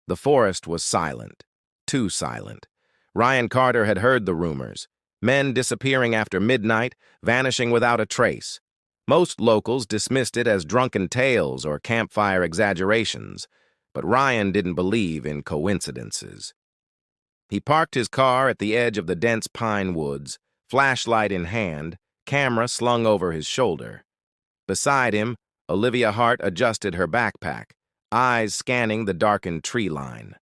The forest was silent. Too silent. Ryan Carter had heard the rumors. Men disappearing after midnight, vanishing without a trace. Most locals dismissed it as drunken tales or campfire exaggerations, but Ryan didn't believe in coincidences. He parked his car at the edge of the dense pine woods, flashlight in hand, camera slung over his shoulder. Beside him, Olivia Hart adjusted her backpack, eyes scanning the darkened tree line.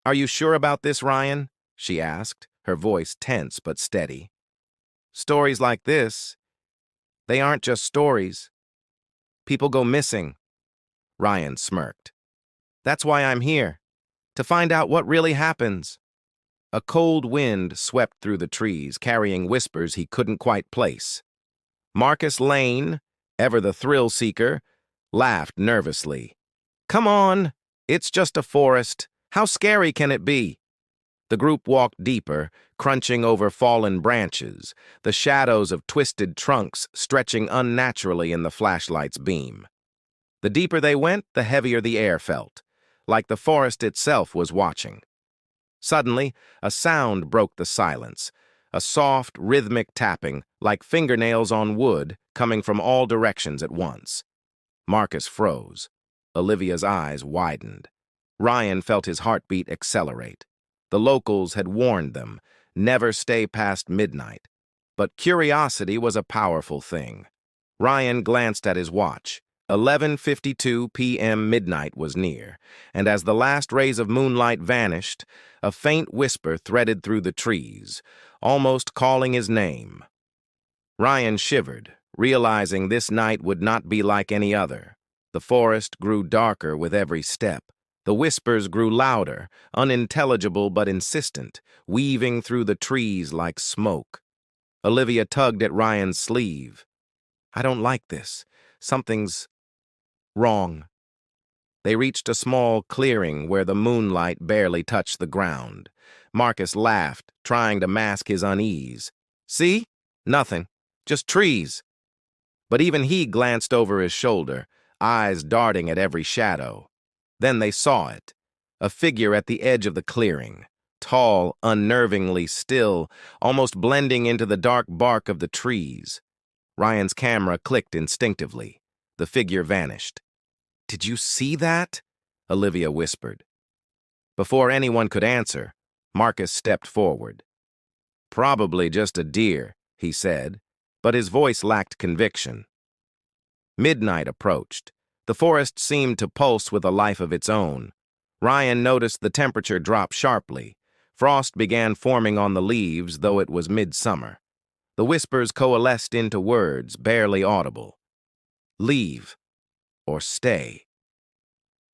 "Are you sure about this, Ryan?" she asked, her voice tense but steady. "Stories like this, they aren't just stories. People go missing." Ryan smirked. "That's why I'm here, to find out what really happens." A cold wind swept through the trees, carrying whispers he couldn't quite place. Marcus Lane, ever the thrill-seeker, laughed nervously. "Come on, it's just a forest. How scary can it be?" The group walked deeper, crunching over fallen branches, the shadows of twisted trunks stretching unnaturally in the flashlight's beam. The deeper they went, the heavier the air felt, like the forest itself was watching. Suddenly, a sound broke the silence, a soft, rhythmic tapping, like fingernails on wood, coming from all directions at once. Marcus froze. Olivia's eyes widened. Ryan felt his heartbeat accelerate. The locals had warned them, never stay past midnight. But curiosity was a powerful thing. Ryan glanced at his watch. 11:52 p.m. midnight was near, and as the last rays of moonlight vanished, a faint whisper threaded through the trees, almost calling his name. Ryan shivered, realizing this night would not be like any other. The forest grew darker with every step. The whispers grew louder, unintelligible but insistent, weaving through the trees like smoke. Olivia tugged at Ryan's sleeve. "I don't like this. Something's wrong." They reached a small clearing where the moonlight barely touched the ground. Marcus laughed, trying to mask his unease. "See? Nothing. Just trees." But even he glanced over his shoulder, eyes darting at every shadow. Then they saw it, a figure at the edge of the clearing, tall, unnervingly still, almost blending into the dark bark of the trees. Ryan's camera clicked instinctively. The figure vanished. "Did you see that?" Olivia whispered. Before anyone could answer, Marcus stepped forward. "Probably just a deer," he said, but his voice lacked conviction. Midnight approached. The forest seemed to pulse with a life of its own. Ryan noticed the temperature drop sharply. Frost began forming on the leaves, though it was midsummer. The whispers coalesced into words, barely audible. "Leave," or "stay."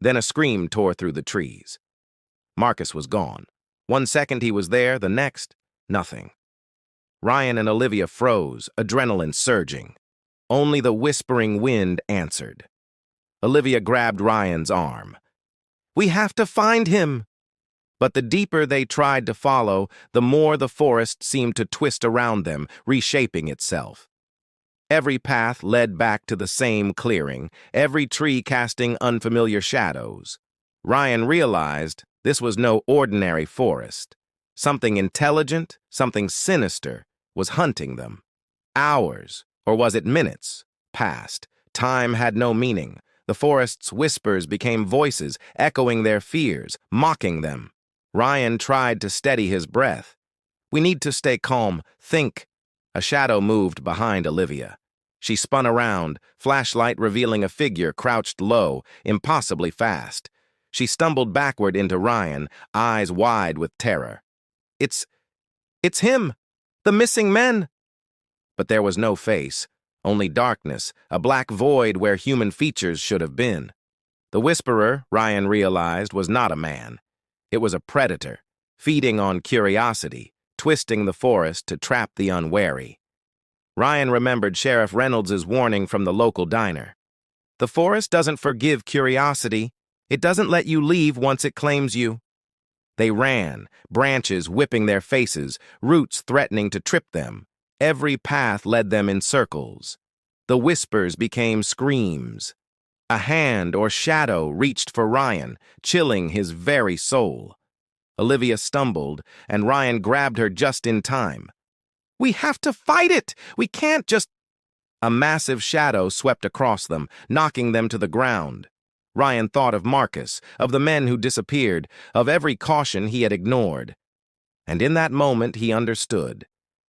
Then a scream tore through the trees. Marcus was gone. 1 second he was there, the next, nothing. Ryan and Olivia froze, adrenaline surging. Only the whispering wind answered. Olivia grabbed Ryan's arm. "We have to find him!" But the deeper they tried to follow, the more the forest seemed to twist around them, reshaping itself. Every path led back to the same clearing, every tree casting unfamiliar shadows. Ryan realized this was no ordinary forest. Something intelligent, something sinister, was hunting them. Hours, or was it minutes, passed. Time had no meaning. The forest's whispers became voices, echoing their fears, mocking them. Ryan tried to steady his breath. "We need to stay calm. Think." A shadow moved behind Olivia. She spun around, flashlight revealing a figure crouched low, impossibly fast. She stumbled backward into Ryan, eyes wide with terror. It's him! The missing men!" But there was no face, only darkness, a black void where human features should have been. The whisperer, Ryan realized, was not a man. It was a predator, feeding on curiosity, twisting the forest to trap the unwary. Ryan remembered Sheriff Reynolds's warning from the local diner. "The forest doesn't forgive curiosity. It doesn't let you leave once it claims you." They ran, branches whipping their faces, roots threatening to trip them. Every path led them in circles. The whispers became screams. A hand or shadow reached for Ryan, chilling his very soul. Olivia stumbled, and Ryan grabbed her just in time. "We have to fight it! We can't just—" A massive shadow swept across them, knocking them to the ground. Ryan thought of Marcus, of the men who disappeared, of every caution he had ignored. And in that moment he understood.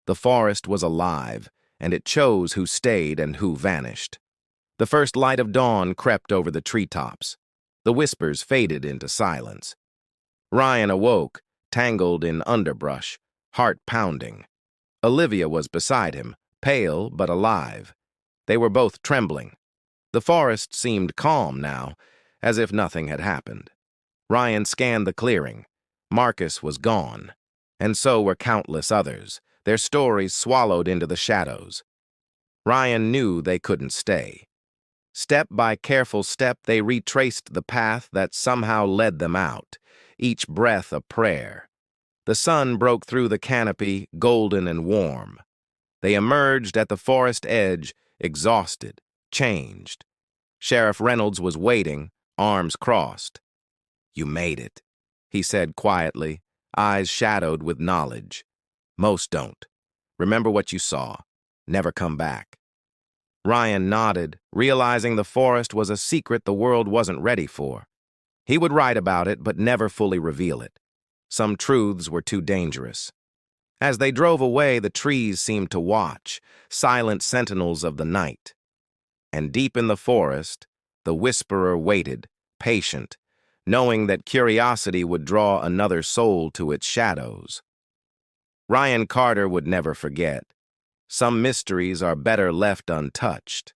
The forest was alive, and it chose who stayed and who vanished. The first light of dawn crept over the treetops. The whispers faded into silence. Ryan awoke, tangled in underbrush, heart pounding. Olivia was beside him, pale but alive. They were both trembling. The forest seemed calm now, as if nothing had happened. Ryan scanned the clearing. Marcus was gone, and so were countless others, their stories swallowed into the shadows. Ryan knew they couldn't stay. Step by careful step, they retraced the path that somehow led them out, each breath a prayer. The sun broke through the canopy, golden and warm. They emerged at the forest edge, exhausted, changed. Sheriff Reynolds was waiting, arms crossed. "You made it," he said quietly, eyes shadowed with knowledge. "Most don't. Remember what you saw. Never come back." Ryan nodded, realizing the forest was a secret the world wasn't ready for. He would write about it, but never fully reveal it. Some truths were too dangerous. As they drove away, the trees seemed to watch, silent sentinels of the night. And deep in the forest, the whisperer waited, patient, knowing that curiosity would draw another soul to its shadows. Ryan Carter would never forget. Some mysteries are better left untouched.